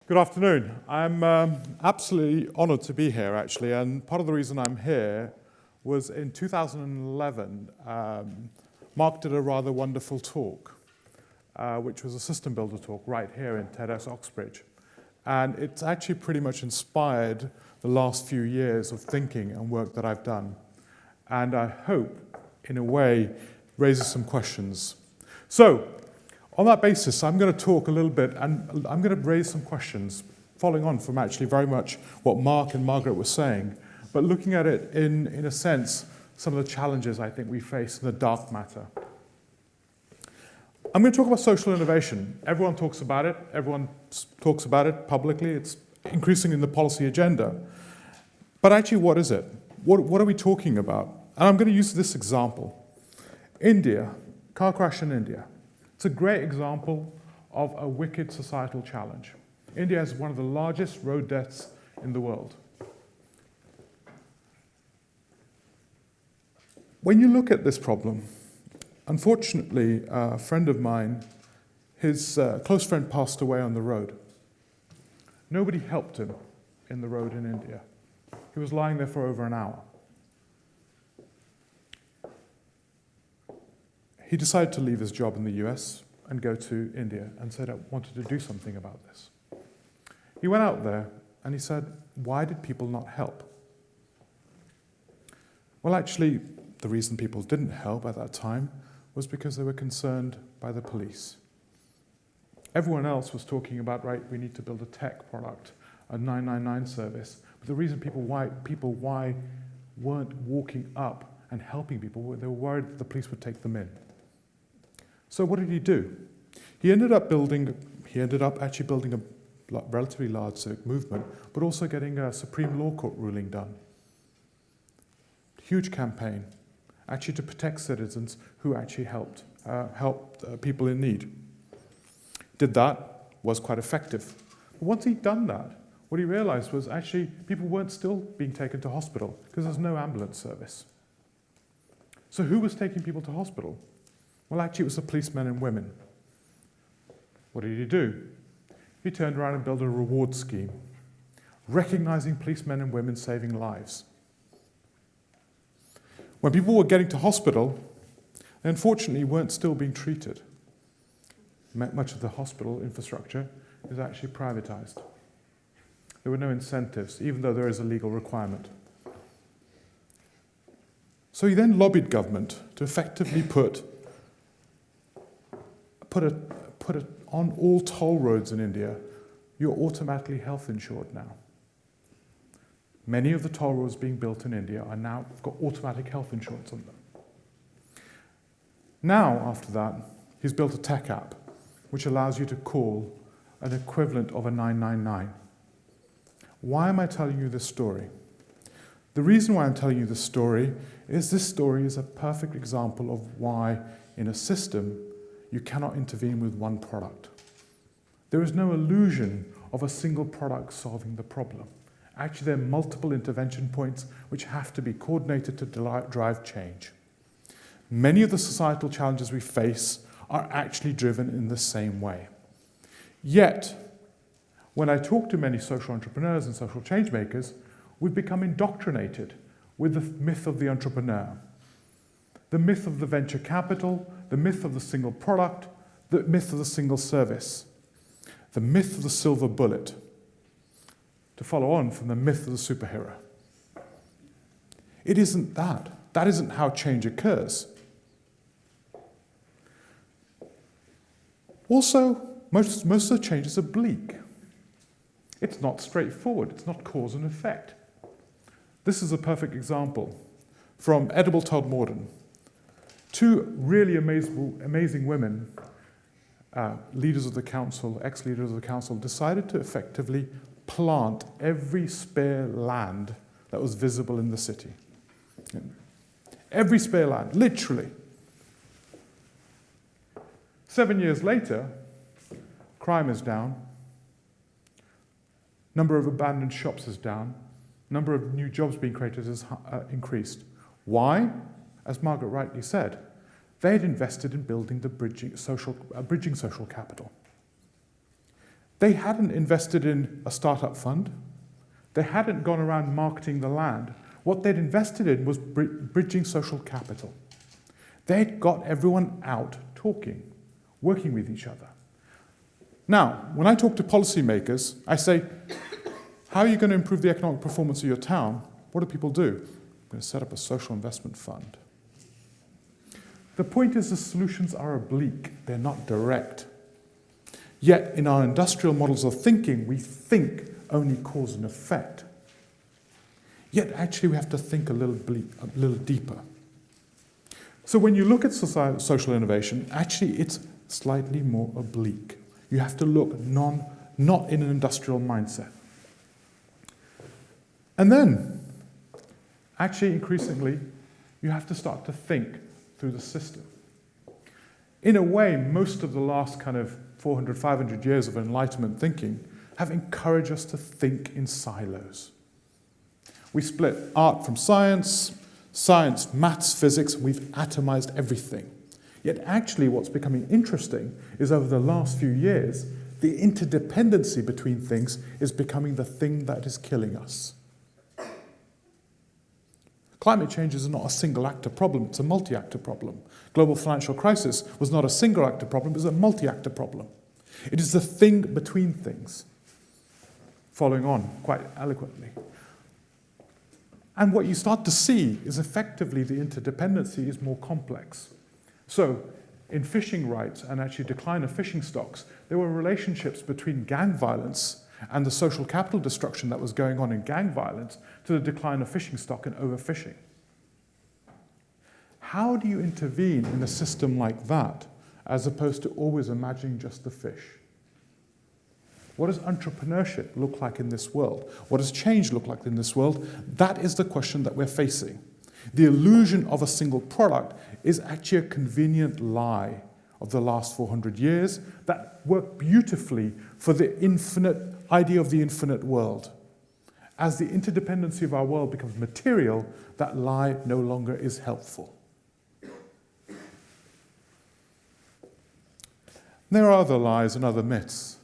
Good afternoon. I'm absolutely honored to be here, actually, and part of the reason I'm here was in 2011, Mark did a rather wonderful talk, which was a system builder talk right here in TEDxOxbridge. And it's actually pretty much inspired the last few years of thinking and work that I've done. And I hope, in a way, raises some questions. So, on that basis, I'm going to talk a little bit, and I'm going to raise some questions, following on from actually very much what Mark and Margaret were saying, but looking at it in a sense, some of the challenges I think we face in the dark matter. I'm going to talk about social innovation. Everyone talks about it. Everyone talks about it publicly. It's increasing in the policy agenda. But actually, what is it? What are we talking about? And I'm going to use this example. India, car crash in India. It's a great example of a wicked societal challenge. India has one of the largest road deaths in the world. When you look at this problem, unfortunately, a friend of mine, his close friend passed away on the road. Nobody helped him in the road in India. He was lying there for over an hour. He decided to leave his job in the US and go to India and said, I wanted to do something about this. He went out there and he said, why did people not help? Well, actually, the reason people didn't help at that time was because they were concerned by the police. Everyone else was talking about, right, we need to build a tech product, a 999 service. But the reason people weren't walking up and helping people, they were worried that the police would take them in. So what did he do? He ended up actually building a relatively large civic movement, but also getting a Supreme Law Court ruling done. Huge campaign, actually to protect citizens who actually helped people in need. Did that, was quite effective. But once he'd done that, what he realized was actually people weren't still being taken to hospital because there's no ambulance service. So who was taking people to hospital? Well, actually, it was the policemen and women. What did he do? He turned around and built a reward scheme, recognizing policemen and women saving lives. When people were getting to hospital, they unfortunately weren't still being treated. Much of the hospital infrastructure is actually privatized. There were no incentives, even though there is a legal requirement. So he then lobbied government to effectively put on all toll roads in India, you're automatically health insured now. Many of the toll roads being built in India are now got automatic health insurance on them. Now, after that, he's built a tech app which allows you to call an equivalent of a 999. Why am I telling you this story? The reason why I'm telling you this story is a perfect example of why, in a system, you cannot intervene with one product. There is no illusion of a single product solving the problem. Actually, there are multiple intervention points which have to be coordinated to drive change. Many of the societal challenges we face are actually driven in the same way. Yet, when I talk to many social entrepreneurs and social change makers, we've become indoctrinated with the myth of the entrepreneur, the myth of the venture capital, the myth of the single product, the myth of the single service, the myth of the silver bullet, to follow on from the myth of the superhero. It isn't that. That isn't how change occurs. Also, most of the change is oblique. It's not straightforward. It's not cause and effect. This is a perfect example from Edible Todd Morden. Two really amazing women, leaders of the council, ex-leaders of the council, decided to effectively plant every spare land that was visible in the city. Every spare land, literally. 7 years later, crime is down, number of abandoned shops is down, number of new jobs being created has increased. Why? As Margaret rightly said, they had invested in building the bridging social capital. They hadn't invested in a startup fund. They hadn't gone around marketing the land. What they'd invested in was bridging social capital. They'd got everyone out talking, working with each other. Now, when I talk to policymakers, I say, how are you going to improve the economic performance of your town? What do people do? I'm going to set up a social investment fund. The point is the solutions are oblique. They're not direct. Yet, in our industrial models of thinking, we think only cause and effect. Yet, actually, we have to think a little deeper. So when you look at social innovation, actually, it's slightly more oblique. You have to look not in an industrial mindset. And then, actually, increasingly, you have to start to think through the system. In a way, most of the last kind of 400, 500 years of Enlightenment thinking have encouraged us to think in silos. We split art from science, maths, physics, and we've atomized everything. Yet actually what's becoming interesting is over the last few years, the interdependency between things is becoming the thing that is killing us. Climate change is not a single-actor problem, it's a multi-actor problem. Global financial crisis was not a single-actor problem, it was a multi-actor problem. It is the thing between things, following on quite eloquently. And what you start to see is effectively the interdependency is more complex. So, in fishing rights and actually decline of fishing stocks, there were relationships between gang violence and the social capital destruction that was going on in gang violence to the decline of fishing stock and overfishing. How do you intervene in a system like that as opposed to always imagining just the fish? What does entrepreneurship look like in this world? What does change look like in this world? That is the question that we're facing. The illusion of a single product is actually a convenient lie of the last 400 years that worked beautifully for the infinite idea of the infinite world. As the interdependency of our world becomes material, that lie no longer is helpful. There are other lies and other myths.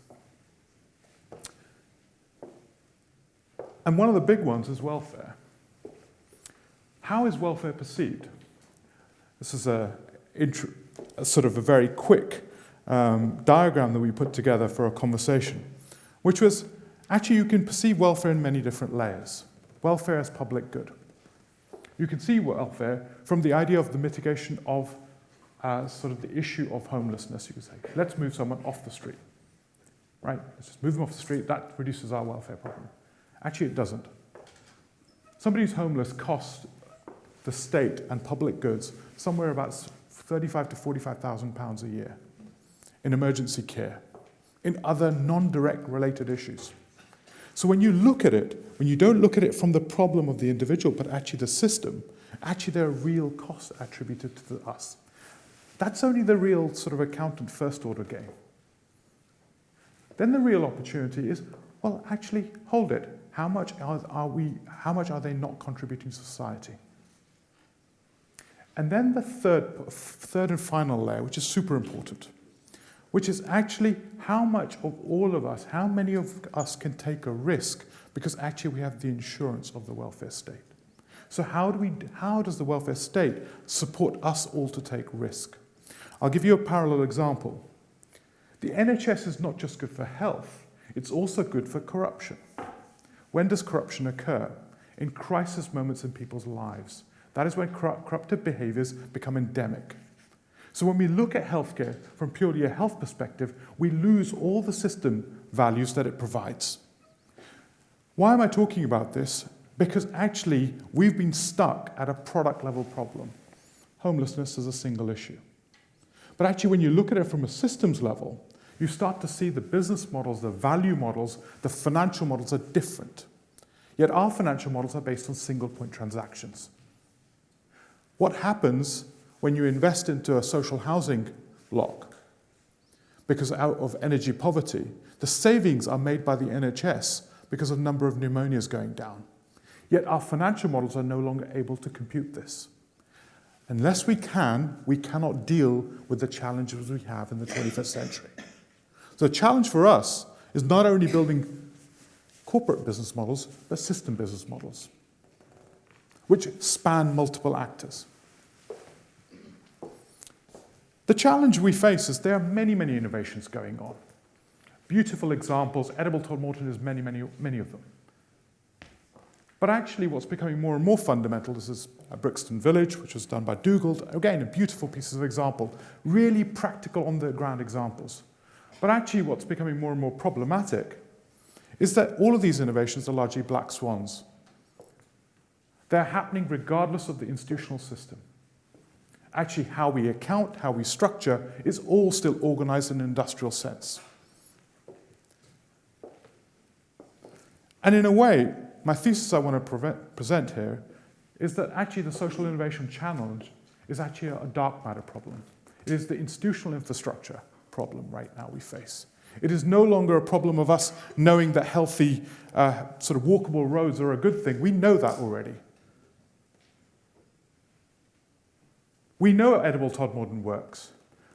And one of the big ones is welfare. How is welfare perceived? This is a sort of a very quick diagram that we put together for a conversation, which was, actually you can perceive welfare in many different layers. Welfare as public good. You can see welfare from the idea of the mitigation of sort of the issue of homelessness, you could say. Let's move someone off the street, right? Let's just move them off the street, that reduces our welfare problem. Actually, it doesn't. Somebody who's homeless costs the state and public goods somewhere about £35,000 to £45,000 a year in emergency care, in other non-direct related issues. So when you look at it, when you don't look at it from the problem of the individual, but actually the system, actually there are real costs attributed to us. That's only the real sort of accountant first order game. Then the real opportunity is, well, actually, hold it. How much are they not contributing to society? And then the third and final layer, which is super important, which is actually how much of all of us, how many of us can take a risk because actually we have the insurance of the welfare state. So how does the welfare state support us all to take risk? I'll give you a parallel example. The NHS is not just good for health, it's also good for corruption. When does corruption occur? In crisis moments in people's lives. That is when corruptive behaviors become endemic. So when we look at healthcare from purely a health perspective, we lose all the system values that it provides. Why am I talking about this? Because actually, we've been stuck at a product level problem. Homelessness is a single issue. But actually, when you look at it from a systems level, you start to see the business models, the value models, the financial models are different. Yet our financial models are based on single point transactions. What happens when you invest into a social housing block? Because out of energy poverty, the savings are made by the NHS because of the number of pneumonias going down. Yet our financial models are no longer able to compute this. Unless we cannot deal with the challenges we have in the 21st century. So the challenge for us is not only building corporate business models, but system business models, which span multiple actors. The challenge we face is there are many, many innovations going on. Beautiful examples, Edible Todd Morton is many, many, many of them. But actually what's becoming more and more fundamental, this is a Brixton Village, which was done by Dougal, again, a beautiful piece of example, really practical on-the-ground examples. But actually what's becoming more and more problematic is that all of these innovations are largely black swans. They're happening regardless of the institutional system. Actually, how we account, how we structure, is all still organized in an industrial sense. And in a way, my thesis I want to present here is that actually the social innovation challenge is actually a dark matter problem. It is the institutional infrastructure problem right now we face. It is no longer a problem of us knowing that healthy, sort of walkable roads are a good thing. We know that already. We know Edible Todd Morton works.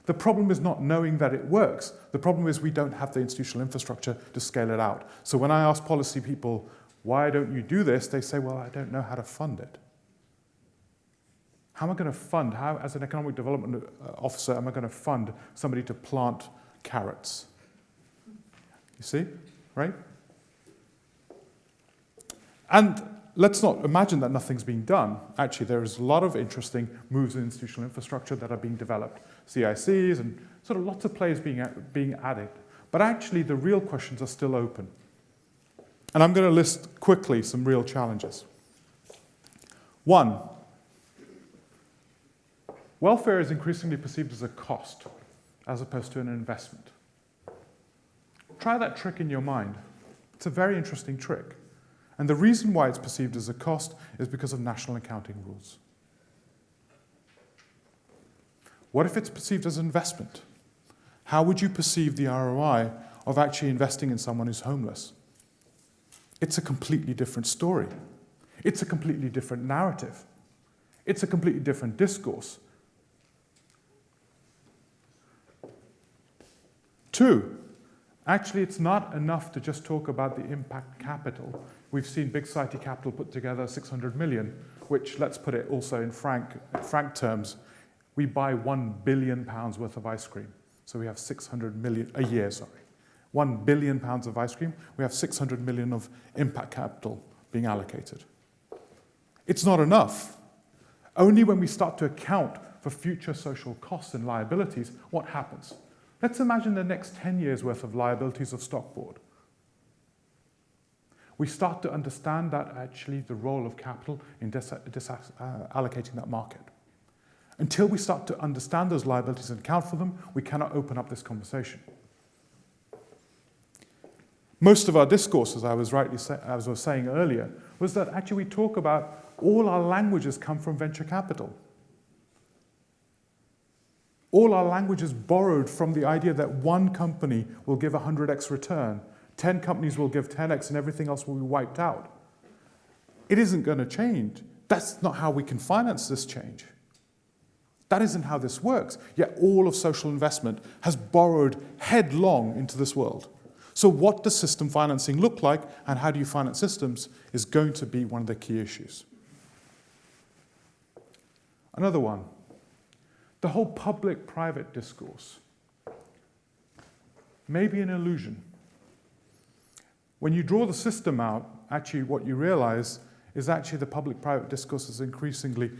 The problem is not knowing that it works. The problem is we don't have the institutional infrastructure to scale it out. So when I ask policy people, why don't you do this? They say, well, I don't know how to fund it. How am I going to fund, how, as an economic development officer, am I going to fund somebody to plant carrots? You see, right? And let's not imagine that nothing's being done. Actually, there is a lot of interesting moves in institutional infrastructure that are being developed. CICs and sort of lots of players being added. But actually, the real questions are still open. And I'm going to list quickly some real challenges. One, welfare is increasingly perceived as a cost as opposed to an investment. Try that trick in your mind. It's a very interesting trick. And the reason why it's perceived as a cost is because of national accounting rules. What if it's perceived as an investment? How would you perceive the ROI of actually investing in someone who's homeless? It's a completely different story. It's a completely different narrative. It's a completely different discourse. Two, actually it's not enough to just talk about the impact capital. We've seen Big Society Capital put together 600 million, which, let's put it also in franc terms, we buy £1 billion worth of ice cream. So we have 600 million a year, sorry. £1 billion of ice cream, we have 600 million of impact capital being allocated. It's not enough. Only when we start to account for future social costs and liabilities, what happens? Let's imagine the next 10 years worth of liabilities of stock board. We start to understand that actually the role of capital in allocating that market. Until we start to understand those liabilities and account for them, we cannot open up this conversation. Most of our discourse, as I was saying earlier, was that actually we talk about all our languages come from venture capital. All our languages borrowed from the idea that one company will give 100x return, 10 companies will give 10x, and everything else will be wiped out. It isn't going to change. That's not how we can finance this change. That isn't how this works. Yet all of social investment has borrowed headlong into this world. So what does system financing look like, and how do you finance systems is going to be one of the key issues. Another one, the whole public-private discourse may be an illusion. When you draw the system out, actually what you realize is actually the public-private discourse is increasingly,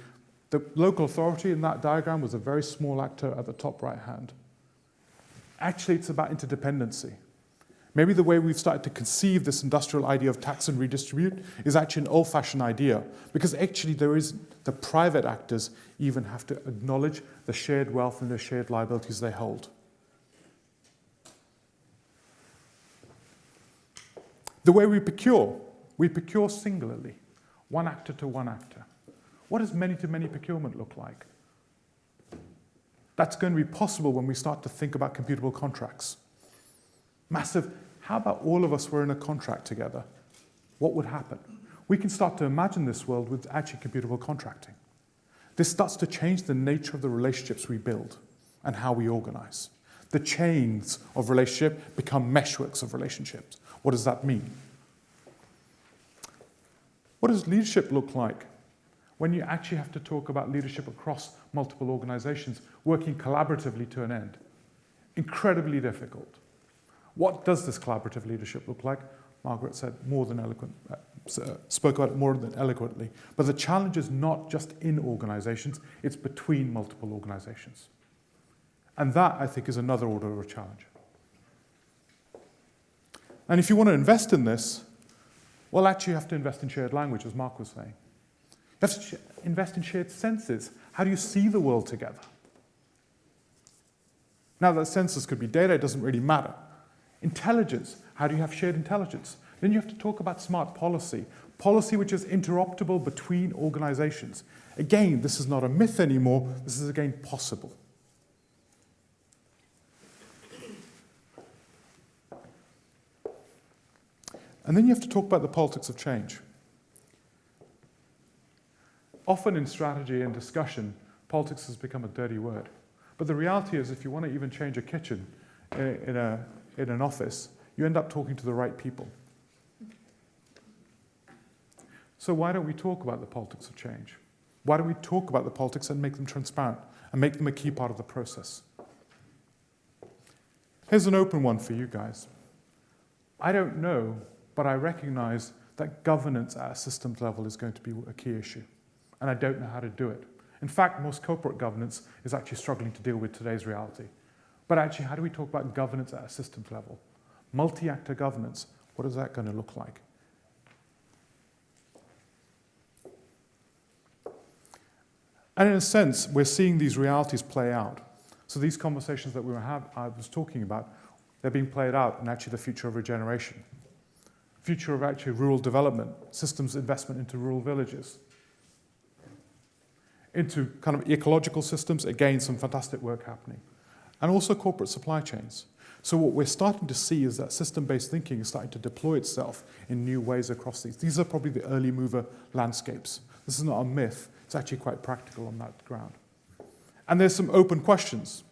the local authority in that diagram was a very small actor at the top right hand. Actually, it's about interdependency. Maybe the way we've started to conceive this industrial idea of tax and redistribute is actually an old-fashioned idea, because actually the private actors even have to acknowledge the shared wealth and the shared liabilities they hold. The way we procure singularly, one actor to one actor. What does many-to-many procurement look like? That's going to be possible when we start to think about computable contracts. Massive. How about all of us were in a contract together? What would happen? We can start to imagine this world with actually computable contracting. This starts to change the nature of the relationships we build and how we organize. The chains of relationship become meshworks of relationships. What does that mean? What does leadership look like when you actually have to talk about leadership across multiple organizations, working collaboratively to an end? Incredibly difficult. What does this collaborative leadership look like? Margaret said spoke about it more than eloquently. But the challenge is not just in organizations, it's between multiple organizations. And that, I think, is another order of challenge. And if you want to invest in this, well, actually you have to invest in shared language, as Mark was saying. You have to invest in shared senses. How do you see the world together? Now, that senses could be data, it doesn't really matter. Intelligence, how do you have shared intelligence? Then you have to talk about smart policy, policy which is interoperable between organizations. Again, this is not a myth anymore, this is again possible. And then you have to talk about the politics of change. Often in strategy and discussion, politics has become a dirty word. But the reality is, if you want to even change a kitchen in an office, you end up talking to the right people. So why don't we talk about the politics of change? Why don't we talk about the politics and make them transparent and make them a key part of the process? Here's an open one for you guys. I don't know, but I recognize that governance at a systems level is going to be a key issue. And I don't know how to do it. In fact, most corporate governance is actually struggling to deal with today's reality. But actually, how do we talk about governance at a systems level? Multi-actor governance, what is that going to look like? And in a sense, we're seeing these realities play out. So these conversations that I was talking about, they're being played out in actually the future of regeneration. Future of actually rural development, systems investment into rural villages. Into kind of ecological systems, again, some fantastic work happening. And also corporate supply chains. So what we're starting to see is that system-based thinking is starting to deploy itself in new ways across these. These are probably the early mover landscapes. This is not a myth. It's actually quite practical on that ground. And there's some open questions.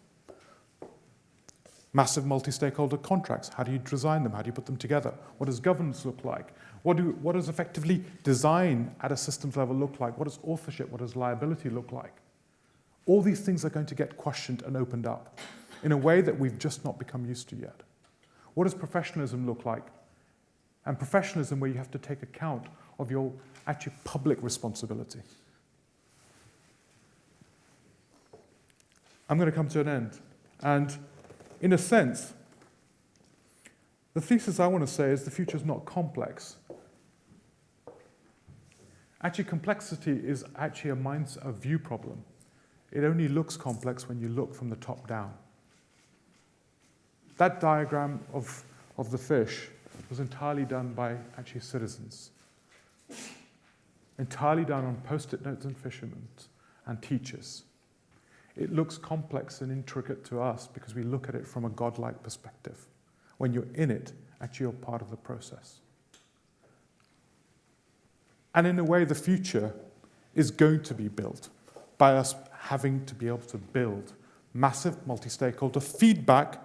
Massive multi-stakeholder contracts. How do you design them? How do you put them together? What does governance look like? What does effectively design at a systems level look like? What does authorship, what does liability look like? All these things are going to get questioned and opened up in a way that we've just not become used to yet. What does professionalism look like? And professionalism where you have to take account of your actual public responsibility. I'm going to come to an end. And in a sense, the thesis I want to say is the future is not complex. Actually, complexity is actually a view problem. It only looks complex when you look from the top down. That diagram of the fish was entirely done by actually citizens. Entirely done on post-it notes and fishermen and teachers. It looks complex and intricate to us because we look at it from a godlike perspective. When you're in it, actually you're part of the process. And in a way, the future is going to be built by us having to be able to build massive multi-stakeholder feedback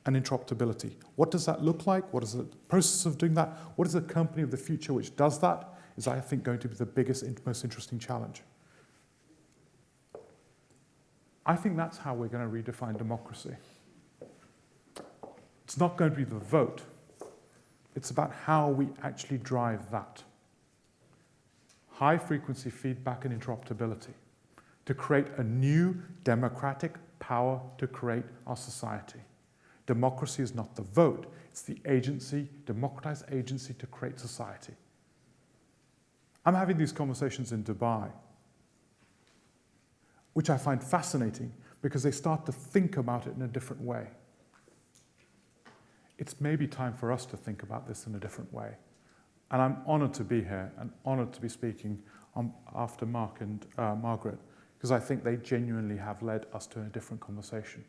and interoperability. What does that look like? What is the process of doing that? What is the company of the future which does that? Is, I think, going to be the biggest, most interesting challenge. I think that's how we're going to redefine democracy. It's not going to be the vote. It's about how we actually drive that. High-frequency feedback and interoperability to create a new democratic power to create our society. Democracy is not the vote. It's the agency, democratized agency to create society. I'm having these conversations in Dubai, which I find fascinating because they start to think about it in a different way. It's maybe time for us to think about this in a different way. And I'm honored to be here and honored to be speaking after Mark and Margaret, because I think they genuinely have led us to a different conversation.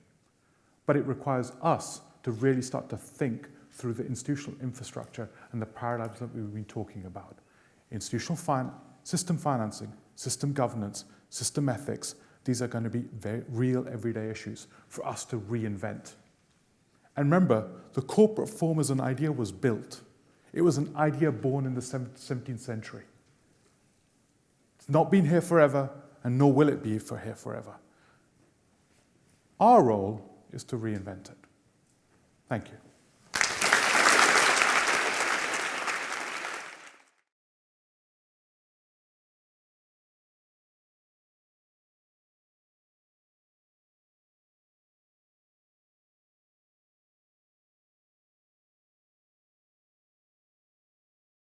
But it requires us to really start to think through the institutional infrastructure and the paradigms that we've been talking about. Institutional system financing, system governance, system ethics, these are going to be very real everyday issues for us to reinvent. And remember, the corporate form as an idea was built. It was an idea born in the 17th century. It's not been here forever, and nor will it be here forever. Our role is to reinvent it. Thank you.